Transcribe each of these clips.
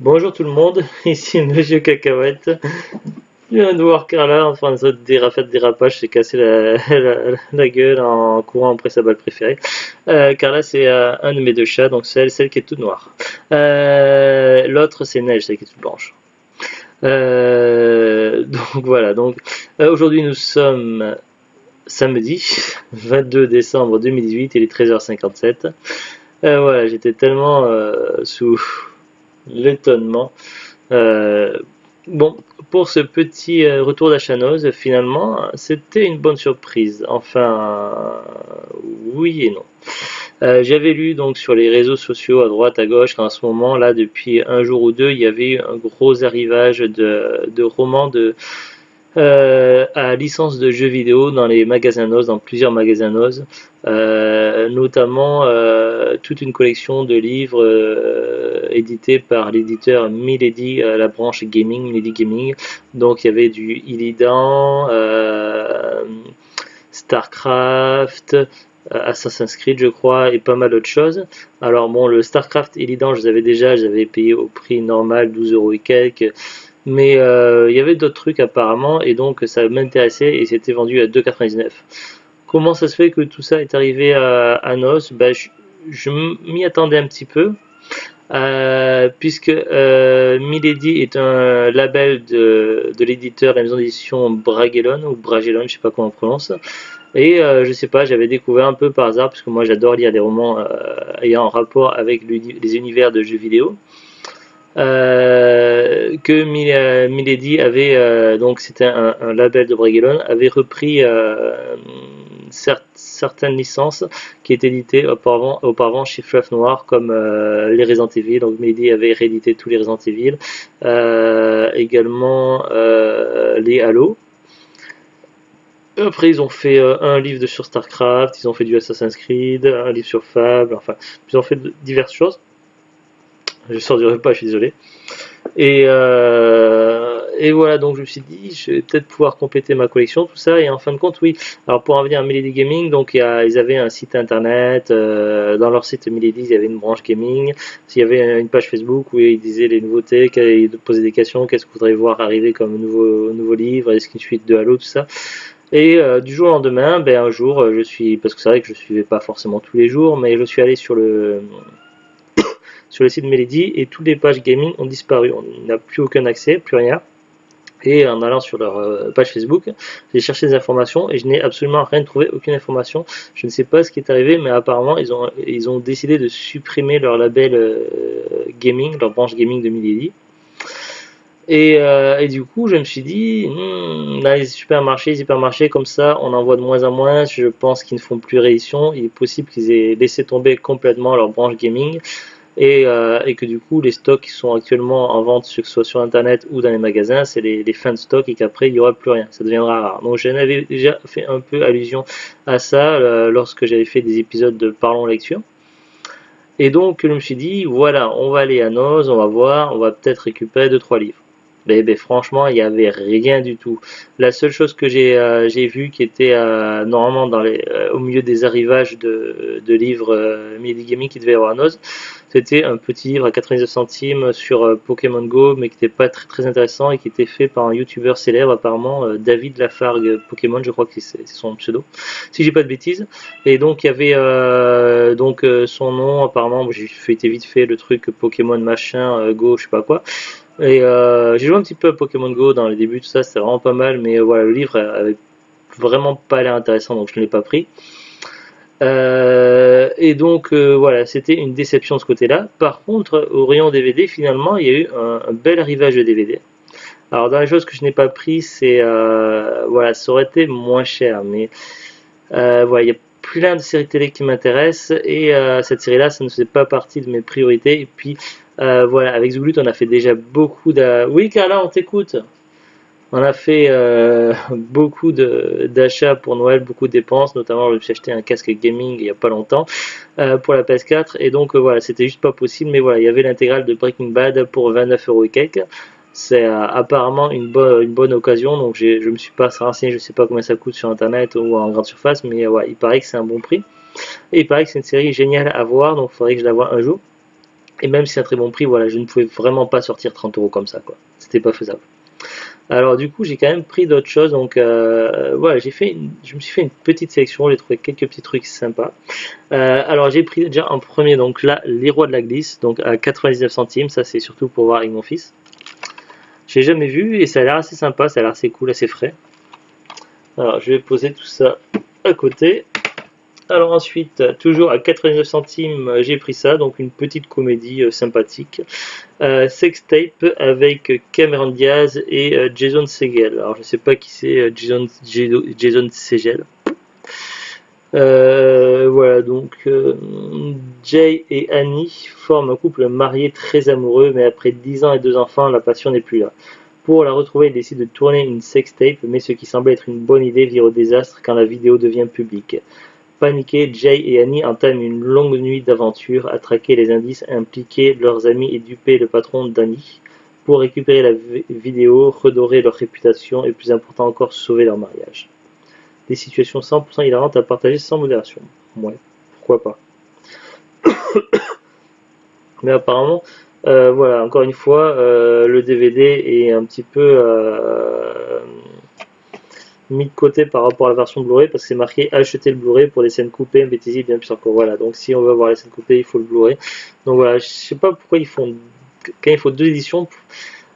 Bonjour tout le monde, ici Monsieur Cacahuète. Je viens de voir Carla en train de faire de dérapage, s'est cassé la gueule en courant après sa balle préférée. Carla, c'est un de mes deux chats, donc celle qui est toute noire. L'autre, c'est Neige, celle qui est toute blanche. Donc voilà, aujourd'hui nous sommes samedi 22 décembre 2018, il est 13h57. Voilà, j'étais tellement sous l'étonnement. Euh, bon, pour ce petit retour d'Achanose, finalement, c'était une bonne surprise. Enfin, oui et non. J'avais lu donc sur les réseaux sociaux à droite, à gauche, qu'en ce moment, là, depuis un jour ou deux, il y avait eu un gros arrivage de romans à licence de jeux vidéo dans les magasins NOS, dans plusieurs magasins NOS, notamment toute une collection de livres édités par l'éditeur Milady, la branche gaming, Milady Gaming. Donc il y avait du Illidan, Starcraft, Assassin's Creed je crois et pas mal d'autres choses. Alors bon, le Starcraft Illidan je les avais déjà, j'avais payé au prix normal 12 euros et quelques, mais il y avait d'autres trucs apparemment et donc ça m'intéressait et c'était vendu à 2,99. Comment ça se fait que tout ça est arrivé à Nos? Ben, je m'y attendais un petit peu, puisque Milady est un label de l'éditeur, la maison d'édition Bragellon ou Bragellon, je sais pas comment on prononce. Et je sais pas, j'avais découvert un peu par hasard, parce que moi j'adore lire des romans ayant un rapport avec les univers de jeux vidéo. Que Milady avait, donc c'était un label de Bragellon, avait repris certaines licences qui étaient éditées auparavant chez Fleuve Noir, comme les Resident Evil. Donc Milady avait réédité tous les Resident Evil, également les Halo. Après, ils ont fait un livre sur StarCraft, ils ont fait du Assassin's Creed, un livre sur Fable, enfin, ils ont fait diverses choses. Je sors du repas, je suis désolé. Et voilà, donc je me suis dit, je vais peut-être pouvoir compléter ma collection, tout ça. Et en fin de compte, oui. Alors pour en venir à Milady Gaming, donc ils avaient un site internet. Dans leur site Milady, il y avait une branche gaming. Il y avait une page Facebook où ils disaient les nouveautés, ils posaient des questions, qu'est-ce que vous voudrez voir arriver comme nouveau livre, est-ce qu'une suite de Halo, tout ça. Et du jour au lendemain, ben, un jour, parce que c'est vrai que je ne suivais pas forcément tous les jours, mais je suis allé sur le site Melody et toutes les pages gaming ont disparu. On n'a plus aucun accès, plus rien. Et en allant sur leur page Facebook, j'ai cherché des informations et je n'ai absolument rien trouvé, aucune information. Je ne sais pas ce qui est arrivé, mais apparemment ils ont décidé de supprimer leur label gaming, leur branche gaming de Milady. Et du coup, je me suis dit, dans les hypermarchés comme ça, on en voit de moins en moins. Je pense qu'ils ne font plus réédition. Il est possible qu'ils aient laissé tomber complètement leur branche gaming et que du coup les stocks qui sont actuellement en vente, que ce soit sur internet ou dans les magasins, c'est les fins de stock et qu'après il n'y aura plus rien, ça deviendra rare. Donc j'en avais déjà fait un peu allusion à ça lorsque j'avais fait des épisodes de Parlons Lecture. Et donc je me suis dit, voilà, on va aller à Noz, on va voir, on va peut-être récupérer deux trois livres. Ben, franchement, il n'y avait rien du tout. La seule chose que j'ai vu qui était normalement au milieu des arrivages de livres Midi Gaming qui devait y avoir à Noz, c'était un petit livre à 99 centimes sur Pokémon Go, mais qui n'était pas très intéressant et qui était fait par un youtubeur célèbre apparemment, David Lafargue Pokémon, je crois que c'est son pseudo, si j'ai pas de bêtises. Et donc il y avait son nom apparemment, j'ai feuilleté vite fait le truc Pokémon machin Go, je sais pas quoi. Et j'ai joué un petit peu à Pokémon Go dans les débuts, tout ça, c'était vraiment pas mal, mais voilà, le livre avait vraiment pas l'air intéressant, donc je ne l'ai pas pris. Et donc voilà, c'était une déception de ce côté-là. Par contre, au rayon DVD, finalement, il y a eu un bel arrivage de DVD. Alors dans les choses que je n'ai pas pris, c'est voilà, ça aurait été moins cher, mais voilà, il y a plein de séries télé qui m'intéressent et cette série-là, ça ne faisait pas partie de mes priorités. Et puis voilà, avec Zoulut, on a fait déjà beaucoup de. Oui, Carla, on t'écoute. On a fait beaucoup d'achats pour Noël, beaucoup de dépenses, notamment je me suis acheté un casque gaming il n'y a pas longtemps pour la PS4 et donc voilà, c'était juste pas possible, mais voilà, il y avait l'intégrale de Breaking Bad pour 29 euros et quelques. C'est apparemment une bonne occasion, donc je me suis pas renseigné, je sais pas combien ça coûte sur internet ou en grande surface, mais il paraît que c'est un bon prix et il paraît que c'est une série géniale à voir, donc il faudrait que je la voie un jour. Et même si c'est un très bon prix, voilà, je ne pouvais vraiment pas sortir 30 € comme ça, quoi. C'était pas faisable. Alors du coup, j'ai quand même pris d'autres choses. Donc voilà, je me suis fait une petite sélection. J'ai trouvé quelques petits trucs sympas. Alors j'ai pris déjà en premier, donc là, Les Rois de la Glisse, donc à 99 centimes. Ça, c'est surtout pour voir avec mon fils. J'ai jamais vu et ça a l'air assez sympa, ça a l'air assez cool, assez frais. Alors je vais poser tout ça à côté. Alors ensuite, toujours à 99 centimes, j'ai pris ça, donc une petite comédie sympathique. Sex Tape avec Cameron Diaz et Jason Segel. Alors je sais pas qui c'est Jason Segel. Voilà, donc Jay et Annie forment un couple marié très amoureux, mais après 10 ans et 2 enfants, la passion n'est plus là. Pour la retrouver, ils décident de tourner une sextape, mais ce qui semblait être une bonne idée vire au désastre quand la vidéo devient publique. Paniqués, Jay et Annie entament une longue nuit d'aventure à traquer les indices, impliquer leurs amis et duper le patron d'Annie pour récupérer la vidéo, redorer leur réputation et plus important encore, sauver leur mariage. Des situations 100% hilarantes à partager sans modération. Ouais, pourquoi pas. Mais apparemment, voilà, encore une fois, le DVD est un petit peu mis de côté par rapport à la version Blu-ray parce que c'est marqué acheter le Blu-ray pour des scènes coupées, MBTZ bien plus encore. Voilà, donc si on veut voir les scènes coupées, il faut le Blu-ray. Donc voilà, je sais pas pourquoi ils font, quand il faut deux éditions.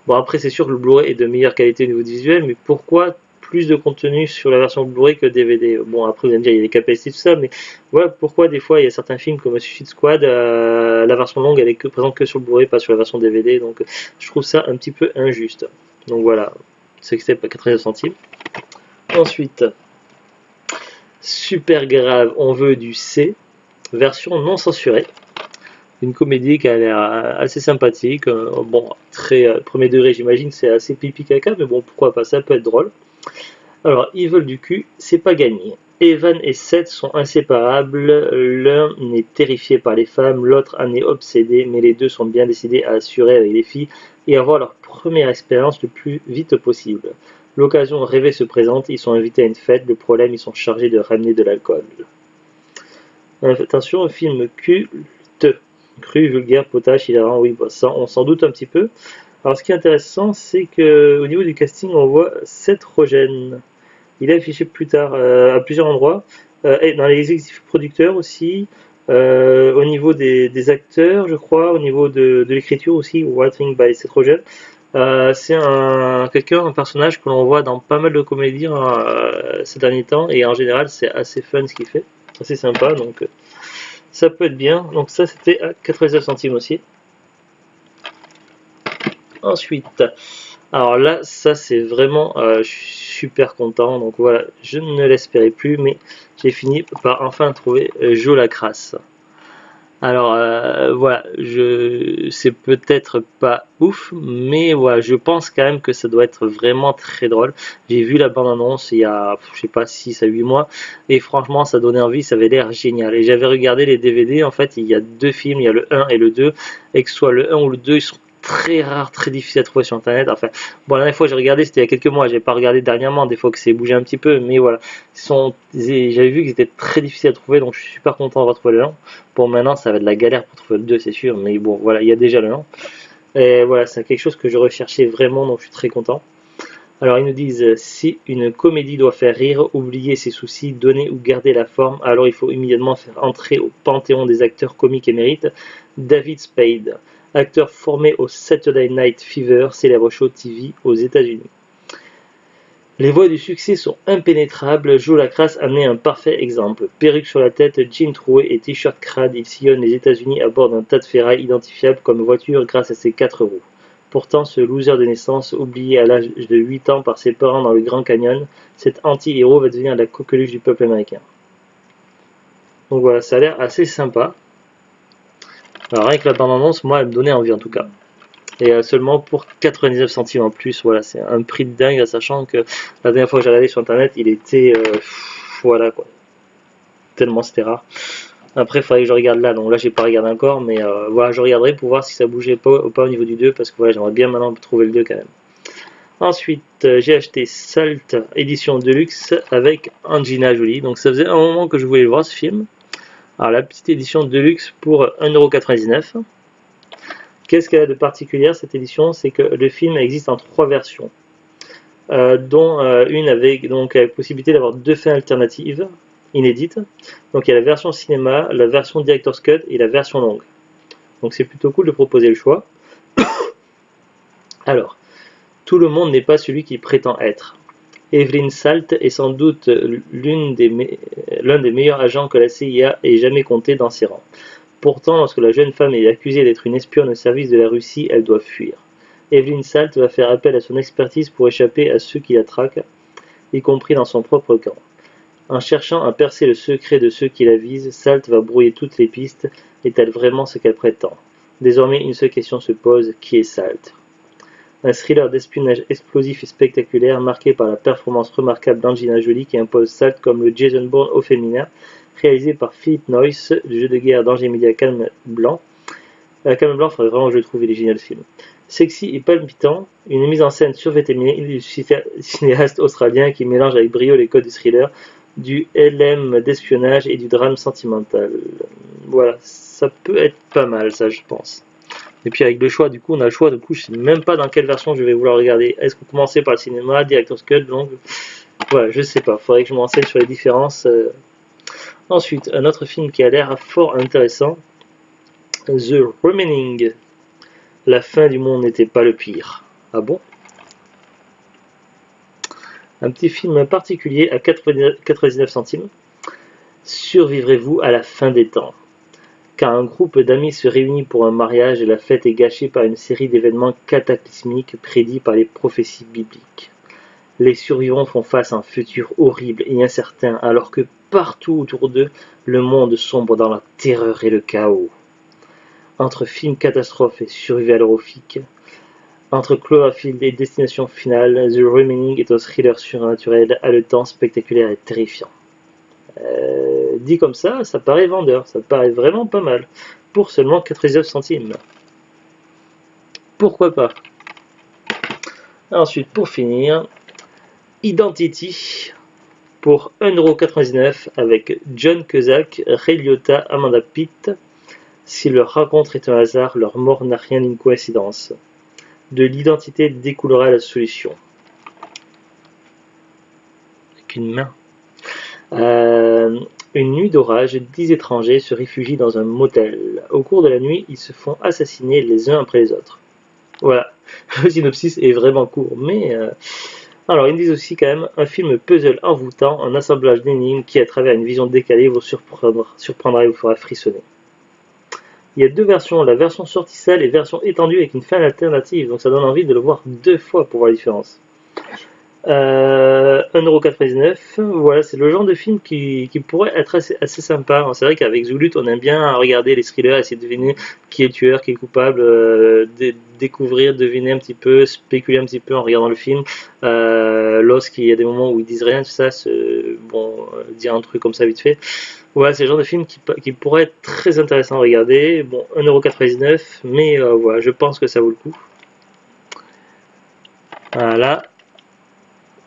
Bon, après, c'est sûr que le Blu-ray est de meilleure qualité au niveau visuel, mais pourquoi plus de contenu sur la version Blu-ray que DVD? Bon, après, vous allez me dire, il y a des capacités, tout ça, mais voilà pourquoi des fois il y a certains films comme Suicide Squad, la version longue elle est présente que sur le Blu-ray, pas sur la version DVD, donc je trouve ça un petit peu injuste. Donc voilà, c'est que c'est pas 99 centimes. Ensuite, super grave, on veut du C, version non censurée. Une comédie qui a l'air assez sympathique, bon, très premier degré j'imagine, c'est assez pipi caca, mais bon, pourquoi pas, ça peut être drôle. Alors, ils veulent du cul, c'est pas gagné. Evan et Seth sont inséparables, l'un est terrifié par les femmes, l'autre en est obsédé, mais les deux sont bien décidés à assurer avec les filles et avoir leur première expérience le plus vite possible. L'occasion rêvée se présente, ils sont invités à une fête, le problème, ils sont chargés de ramener de l'alcool. Attention, un film culte, cru, vulgaire, potache, hilarant, oui, bah, ça, on s'en doute un petit peu. Alors, ce qui est intéressant, c'est que au niveau du casting, on voit Seth Rogen. Il est affiché plus tard à plusieurs endroits, et dans les exécutifs producteurs aussi, au niveau des acteurs, je crois, au niveau de l'écriture aussi, Writing by Seth Rogen. C'est un personnage que l'on voit dans pas mal de comédies ces derniers temps, et en général, c'est assez fun ce qu'il fait, assez sympa, donc ça peut être bien. Donc ça, c'était à 99 centimes aussi. Ensuite, alors là, ça c'est vraiment, je suis super content. Donc voilà, je ne l'espérais plus, mais j'ai fini par enfin trouver Joe Lacrasse. Alors voilà, c'est peut-être pas ouf, mais voilà, je pense quand même que ça doit être vraiment très drôle. J'ai vu la bande-annonce il y a, je sais pas, 6 à 8 mois, et franchement, ça donnait envie, ça avait l'air génial. Et j'avais regardé les DVD, en fait, il y a deux films, il y a le 1 et le 2, et que ce soit le 1 ou le 2, ils sont très rares, très difficiles à trouver sur internet. Enfin, bon, la dernière fois j'ai regardé, c'était il y a quelques mois, j'ai pas regardé dernièrement, des fois que c'est bougé un petit peu, mais voilà, j'avais vu qu'ils étaient très difficiles à trouver, donc je suis super content de retrouver le 1. Bon, maintenant ça va être de la galère pour trouver le 2, c'est sûr, mais bon, voilà, il y a déjà le 1. Et voilà, c'est quelque chose que je recherchais vraiment, donc je suis très content. Alors ils nous disent, si une comédie doit faire rire, oublier ses soucis, donner ou garder la forme, alors il faut immédiatement faire entrer au panthéon des acteurs comiques émérites David Spade, acteur formé au Saturday Night Fever, célèbre show TV aux États-Unis. Les voies du succès sont impénétrables, Joe Lacrasse en est un parfait exemple. Perruque sur la tête, jean troué et t-shirt crade, il sillonne les États-Unis à bord d'un tas de ferraille identifiable comme voiture grâce à ses 4 roues. Pourtant, ce loser de naissance, oublié à l'âge de 8 ans par ses parents dans le Grand Canyon, cet anti-héros va devenir la coqueluche du peuple américain. Donc voilà, ça a l'air assez sympa. Alors rien que la bande-annonce, moi, elle me donnait envie en tout cas. Et seulement pour 99 centimes en plus, voilà, c'est un prix de dingue, sachant que la dernière fois que j'ai regardé sur internet, il était, voilà quoi, tellement c'était rare. Après, il faudrait que je regarde là, donc là j'ai pas regardé encore, mais voilà, je regarderai pour voir si ça bougeait pas au niveau du 2, parce que voilà, j'aimerais bien maintenant trouver le 2 quand même. Ensuite, j'ai acheté Salt édition Deluxe avec Angelina Jolie, donc ça faisait un moment que je voulais voir ce film. Alors la petite édition Deluxe pour 1,99 €. Qu'est-ce qu'elle a de particulière cette édition? C'est que le film existe en 3 versions, dont une avec donc la possibilité d'avoir 2 fins alternatives inédites. Donc il y a la version cinéma, la version Director's Cut et la version longue. Donc c'est plutôt cool de proposer le choix. Alors, tout le monde n'est pas celui qu'il prétend être. Evelyn Salt est sans doute l'un des meilleurs agents que la CIA ait jamais compté dans ses rangs. Pourtant, lorsque la jeune femme est accusée d'être une espionne au service de la Russie, elle doit fuir. Evelyn Salt va faire appel à son expertise pour échapper à ceux qui la traquent, y compris dans son propre camp. En cherchant à percer le secret de ceux qui la visent, Salt va brouiller toutes les pistes. Est-elle vraiment ce qu'elle prétend? Désormais, une seule question se pose, qui est Salt? Un thriller d'espionnage explosif et spectaculaire, marqué par la performance remarquable d'Angelina Jolie qui impose Salt comme le Jason Bourne au féminin, réalisé par Philip Noyce, du jeu de guerre d'Angers Media Calme Blanc. Calme Blanc, faudrait vraiment que je le trouve, il est génial ce film. Sexy et palpitant, une mise en scène survétéminée du cinéaste australien qui mélange avec brio les codes du thriller, du LM d'espionnage et du drame sentimental. Voilà, ça peut être pas mal ça je pense. Et puis avec le choix, du coup, on a le choix, du coup, je sais même pas dans quelle version je vais vouloir regarder. Est-ce qu'on commençait par le cinéma, Director's Cut, donc voilà, je sais pas, faudrait que je m'enseigne sur les différences. Ensuite, un autre film qui a l'air fort intéressant, The Remaining. La fin du monde n'était pas le pire. Ah bon? Un petit film particulier à 99 centimes. Survivrez-vous à la fin des temps? Quand un groupe d'amis se réunit pour un mariage, la fête est gâchée par une série d'événements cataclysmiques prédits par les prophéties bibliques. Les survivants font face à un futur horrible et incertain, alors que partout autour d'eux, le monde sombre dans la terreur et le chaos. Entre film catastrophe et survival horrifique, entre Cloverfield et Destination Finale, The Remaining est un thriller surnaturel, haletant, spectaculaire et terrifiant. Dit comme ça paraît vendeur, ça paraît vraiment pas mal, pour seulement 99 centimes. Pourquoi pas? Ensuite, pour finir, Identity, pour 1,99€ avec John Cusack, Ray Liotta, Amanda Pitt. Si leur rencontre est un hasard, leur mort n'a rien d'une coïncidence. De l'identité découlera la solution. Avec une main. Une nuit d'orage, 10 étrangers se réfugient dans un motel. Au cours de la nuit, ils se font assassiner les uns après les autres. Voilà, le synopsis est vraiment court, mais... Alors, ils me disent aussi quand même, un film puzzle envoûtant, un assemblage d'énigmes qui, à travers une vision décalée, vous surprendra et vous fera frissonner. Il y a 2 versions, la version sortie salle et version étendue avec une fin alternative, donc ça donne envie de le voir 2 fois pour voir la différence. 1,99€, voilà, c'est le genre de film qui pourrait être assez sympa. C'est vrai qu'avec Zulut, on aime bien regarder les thrillers, essayer de deviner qui est le tueur, qui est coupable, découvrir, deviner un petit peu, spéculer un petit peu en regardant le film. Lorsqu'il y a des moments où ils disent rien, tout ça, dire un truc comme ça vite fait. Voilà, c'est le genre de film qui pourrait être très intéressant à regarder. Bon, 1,99€, mais voilà, je pense que ça vaut le coup.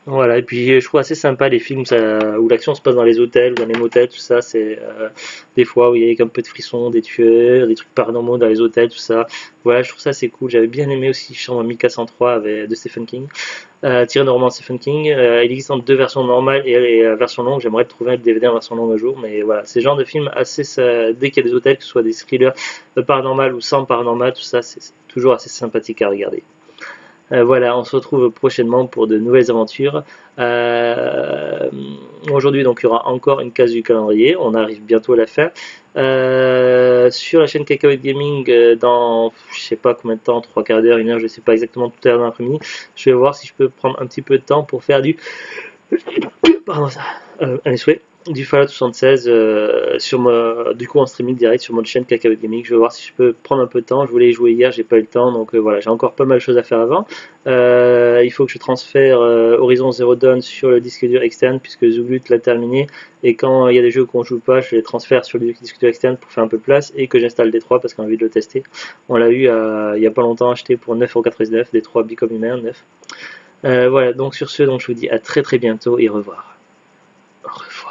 Voilà, et puis je trouve assez sympa les films où l'action se passe dans les hôtels ou dans les motels, tout ça, c'est des fois où il y a un peu de frissons, des tueurs, des trucs paranormaux dans les hôtels, tout ça. Voilà, je trouve ça assez cool. J'avais bien aimé aussi Chambre 1403 de Stephen King, tiré de roman de Stephen King. Il existe en 2 versions normales et la version longue. J'aimerais trouver un DVD en version longue un jour, mais voilà, c'est le genre de film assez, dès qu'il y a des hôtels, que ce soit des thrillers paranormal ou sans paranormal, tout ça, c'est toujours assez sympathique à regarder. Voilà, on se retrouve prochainement pour de nouvelles aventures. Aujourd'hui, donc, il y aura encore une case du calendrier. On arrive bientôt à la fin. Sur la chaîne Cacahuète Gaming, dans je sais pas combien de temps, 3 quarts d'heure, 1 heure, je sais pas exactement, tout à l'heure dans l'après-midi, je vais voir si je peux prendre un petit peu de temps pour faire du du Fallout 76 du coup en streaming direct sur mon chaîne Cacahuète Gaming. Je vais voir si je peux prendre un peu de temps. Je voulais y jouer hier, j'ai pas eu le temps, donc voilà, j'ai encore pas mal de choses à faire avant. Il faut que je transfère Horizon Zero Dawn sur le disque dur externe puisque Zulut l'a terminé, et quand il y a des jeux qu'on joue pas, je les transfère sur le disque dur externe pour faire un peu de place, et que j'installe D3 parce qu'on a envie de le tester. On l'a eu il y a pas longtemps acheté pour 9,99€, D3 Become Human 9. Voilà, donc sur ce, donc je vous dis à très bientôt et au revoir. Au revoir.